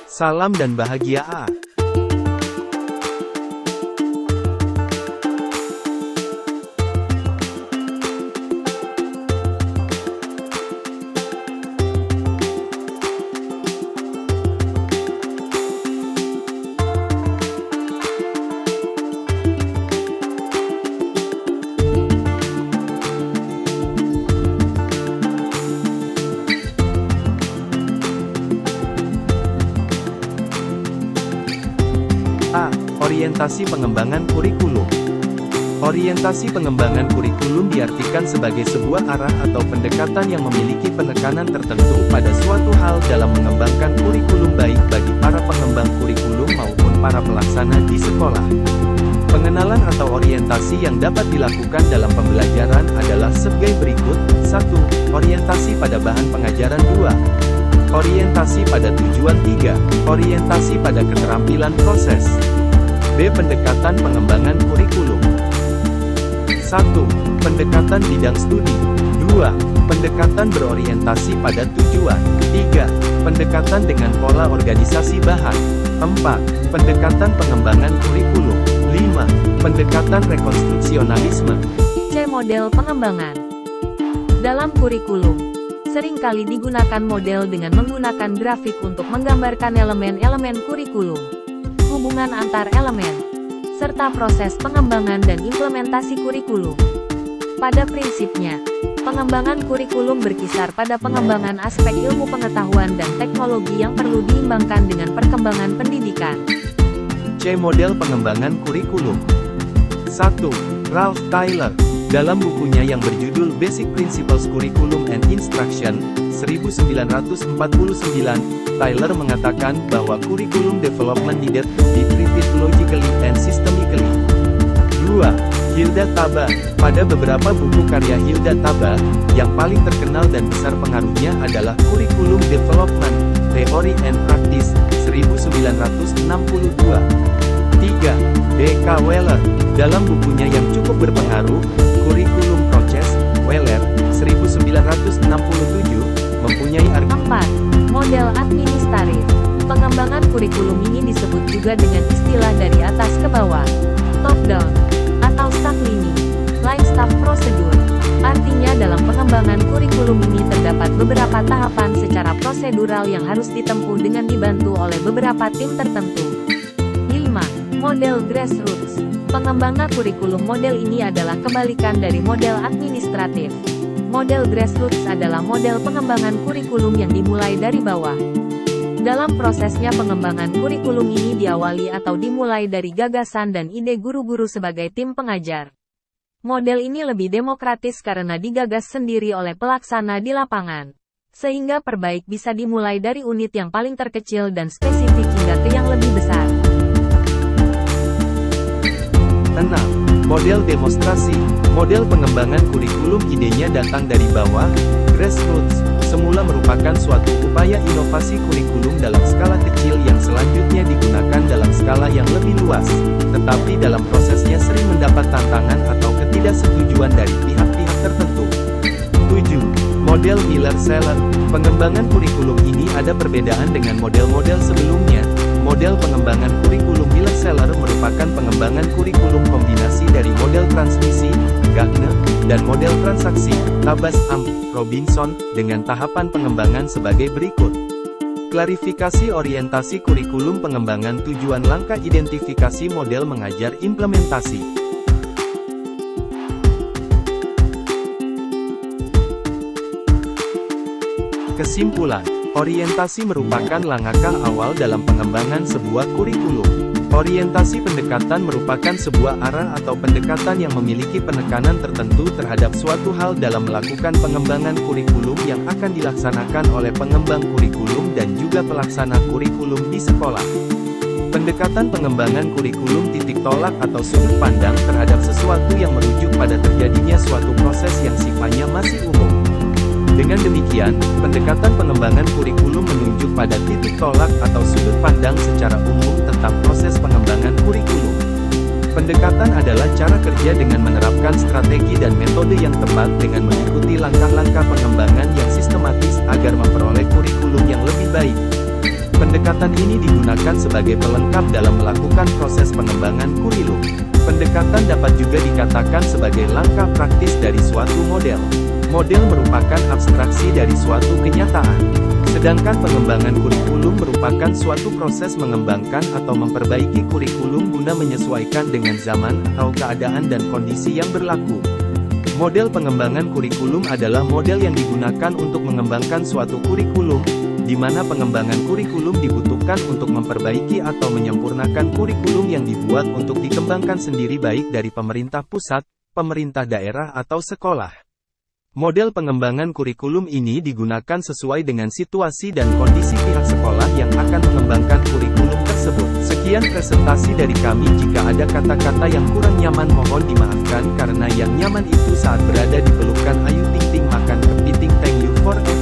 Salam dan bahagia A. A. Orientasi pengembangan kurikulum. Orientasi pengembangan kurikulum diartikan sebagai sebuah arah atau pendekatan yang memiliki penekanan tertentu pada suatu hal dalam mengembangkan kurikulum baik bagi para pengembang kurikulum maupun para pelaksana di sekolah. Pengenalan atau orientasi yang dapat dilakukan dalam pembelajaran adalah sebagai berikut. 1. Orientasi pada bahan pengajaran. 2. Orientasi pada tujuan. 3. Orientasi pada keterampilan proses. B. Pendekatan pengembangan kurikulum. 1. Pendekatan bidang studi. 2. Pendekatan berorientasi pada tujuan. 3. Pendekatan dengan pola organisasi bahan. 4. Pendekatan pengembangan kurikulum. 5. Pendekatan rekonstruksionalisme. C. Model pengembangan. Dalam kurikulum, seringkali digunakan model dengan menggunakan grafik untuk menggambarkan elemen-elemen kurikulum, hubungan antar elemen, serta proses pengembangan dan implementasi kurikulum. Pada prinsipnya, pengembangan kurikulum berkisar pada pengembangan aspek ilmu pengetahuan dan teknologi yang perlu diimbangkan dengan perkembangan pendidikan. C. Model pengembangan kurikulum. 1. Ralph Tyler. Dalam bukunya yang berjudul Basic Principles Curriculum and Instruction, 1949, Tyler mengatakan bahwa curriculum development needed to be treated logically and systemically. 2. Hilda Taba. Pada beberapa buku karya Hilda Taba, yang paling terkenal dan besar pengaruhnya adalah Curriculum Development, Theory and Practice, 1962. 3. D.K. Weller. Dalam bukunya yang cukup berpengaruh, Curriculum Process, Weller, 1967, mempunyai 4. Model administratif. Pengembangan kurikulum ini disebut juga dengan istilah dari atas ke bawah, top down, atau staff lining, line staff procedure. Artinya dalam pengembangan kurikulum ini terdapat beberapa tahapan secara prosedural yang harus ditempuh dengan dibantu oleh beberapa tim tertentu. 5. Model grassroots. Pengembangan kurikulum model ini adalah kebalikan dari model administratif. Model grassroots adalah model pengembangan kurikulum yang dimulai dari bawah. Dalam prosesnya pengembangan kurikulum ini diawali atau dimulai dari gagasan dan ide guru-guru sebagai tim pengajar. Model ini lebih demokratis karena digagas sendiri oleh pelaksana di lapangan. Sehingga perbaik bisa dimulai dari unit yang paling terkecil dan spesifik hingga ke yang lebih besar. 6. Model demonstrasi. Model pengembangan kurikulum idenya datang dari bawah, grassroots, semula merupakan suatu upaya inovasi kurikulum dalam skala kecil yang selanjutnya digunakan dalam skala yang lebih luas, tetapi dalam prosesnya sering mendapat tantangan atau ketidaksetujuan dari pihak-pihak tertentu. 7. Model Miller-Celler. Pengembangan kurikulum ini ada perbedaan dengan model-model sebelumnya. Model pengembangan kurikulum Miller-Celler merupakan pengembangan kurikulum kombinasi dari model transmisi, Gardner, dan model transaksi, Tabas-Robinson, dengan tahapan pengembangan sebagai berikut. Klarifikasi orientasi kurikulum pengembangan tujuan langkah identifikasi model mengajar implementasi. Kesimpulan, orientasi merupakan langkah awal dalam pengembangan sebuah kurikulum. Orientasi pendekatan merupakan sebuah arah atau pendekatan yang memiliki penekanan tertentu terhadap suatu hal dalam melakukan pengembangan kurikulum yang akan dilaksanakan oleh pengembang kurikulum dan juga pelaksana kurikulum di sekolah. Pendekatan pengembangan kurikulum titik tolak atau sudut pandang terhadap sesuatu yang merujuk pada terjadinya suatu proses yang sifatnya masih umum. Dengan demikian, pendekatan pengembangan kurikulum menunjuk pada titik tolak atau sudut pandang secara umum tentang proses pengembangan kurikulum. Pendekatan adalah cara kerja dengan menerapkan strategi dan metode yang tepat dengan mengikuti langkah-langkah pengembangan yang sistematis agar memperoleh kurikulum yang lebih baik. Pendekatan ini digunakan sebagai pelengkap dalam melakukan proses pengembangan kurikulum. Pendekatan dapat juga dikatakan sebagai langkah praktis dari suatu model. Model merupakan abstraksi dari suatu kenyataan. Sedangkan pengembangan kurikulum merupakan suatu proses mengembangkan atau memperbaiki kurikulum guna menyesuaikan dengan zaman atau keadaan dan kondisi yang berlaku. Model pengembangan kurikulum adalah model yang digunakan untuk mengembangkan suatu kurikulum, di mana pengembangan kurikulum dibutuhkan untuk memperbaiki atau menyempurnakan kurikulum yang dibuat untuk dikembangkan sendiri baik dari pemerintah pusat, pemerintah daerah atau sekolah. Model pengembangan kurikulum ini digunakan sesuai dengan situasi dan kondisi pihak sekolah yang akan mengembangkan kurikulum tersebut. Sekian presentasi dari kami. Jika ada kata-kata yang kurang nyaman mohon dimaafkan karena yang nyaman itu saat berada di pelukan Ayu Ting Ting makan kepiting. Thank you for everything.